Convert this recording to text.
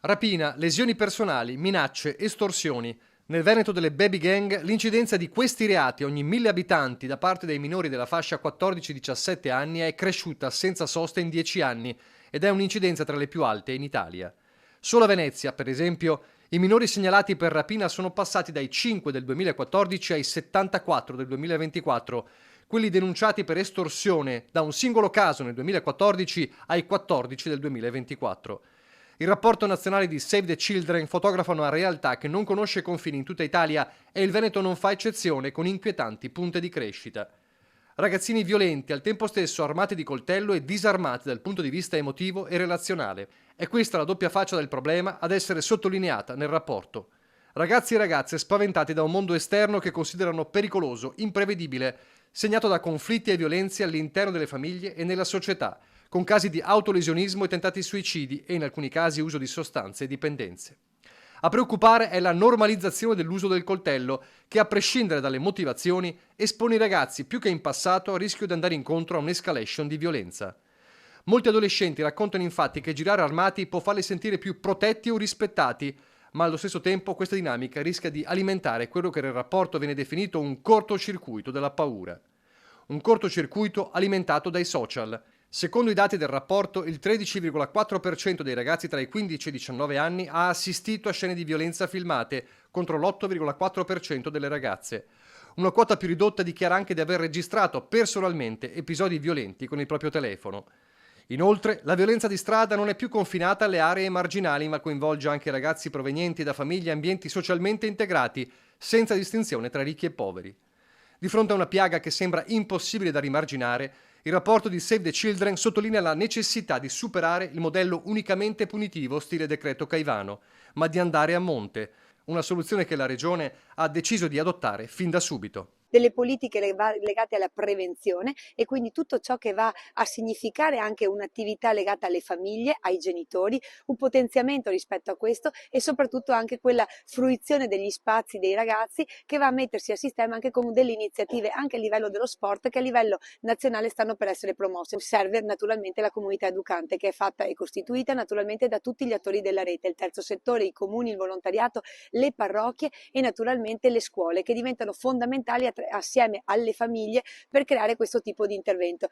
Rapina, lesioni personali, minacce, estorsioni. Nel Veneto delle baby gang l'incidenza di questi reati ogni 1000 abitanti da parte dei minori della fascia 14-17 anni è cresciuta senza sosta in 10 anni ed è un'incidenza tra le più alte in Italia. Solo a Venezia, per esempio, i minori segnalati per rapina sono passati dai 5 del 2014 ai 74 del 2024, quelli denunciati per estorsione da un singolo caso nel 2014 ai 14 del 2024. Il rapporto nazionale di Save the Children fotografa una realtà che non conosce confini in tutta Italia e il Veneto non fa eccezione, con inquietanti punte di crescita. Ragazzini violenti, al tempo stesso armati di coltello e disarmati dal punto di vista emotivo e relazionale. È questa la doppia faccia del problema ad essere sottolineata nel rapporto. Ragazzi e ragazze spaventati da un mondo esterno che considerano pericoloso, imprevedibile, segnato da conflitti e violenze all'interno delle famiglie e nella società, con casi di autolesionismo e tentati suicidi e in alcuni casi uso di sostanze e dipendenze. A preoccupare è la normalizzazione dell'uso del coltello, che a prescindere dalle motivazioni espone i ragazzi più che in passato a rischio di andare incontro a un'escalation di violenza. Molti adolescenti raccontano infatti che girare armati può farli sentire più protetti o rispettati, ma allo stesso tempo questa dinamica rischia di alimentare quello che nel rapporto viene definito un cortocircuito della paura. Un cortocircuito alimentato dai social. Secondo i dati del rapporto, il 13,4% dei ragazzi tra i 15 e i 19 anni ha assistito a scene di violenza filmate, contro l'8,4% delle ragazze. Una quota più ridotta dichiara anche di aver registrato personalmente episodi violenti con il proprio telefono. Inoltre, la violenza di strada non è più confinata alle aree marginali, ma coinvolge anche ragazzi provenienti da famiglie e ambienti socialmente integrati, senza distinzione tra ricchi e poveri. Di fronte a una piaga che sembra impossibile da rimarginare, il rapporto di Save the Children sottolinea la necessità di superare il modello unicamente punitivo stile decreto Caivano, ma di andare a monte, una soluzione che la Regione ha deciso di adottare fin da subito. Delle politiche legate alla prevenzione e quindi tutto ciò che va a significare anche un'attività legata alle famiglie, ai genitori, un potenziamento rispetto a questo e soprattutto anche quella fruizione degli spazi dei ragazzi che va a mettersi a sistema anche con delle iniziative anche a livello dello sport che a livello nazionale stanno per essere promosse. Serve naturalmente la comunità educante che è fatta e costituita naturalmente da tutti gli attori della rete, il terzo settore, i comuni, il volontariato, le parrocchie e naturalmente le scuole che diventano fondamentali assieme alle famiglie per creare questo tipo di intervento.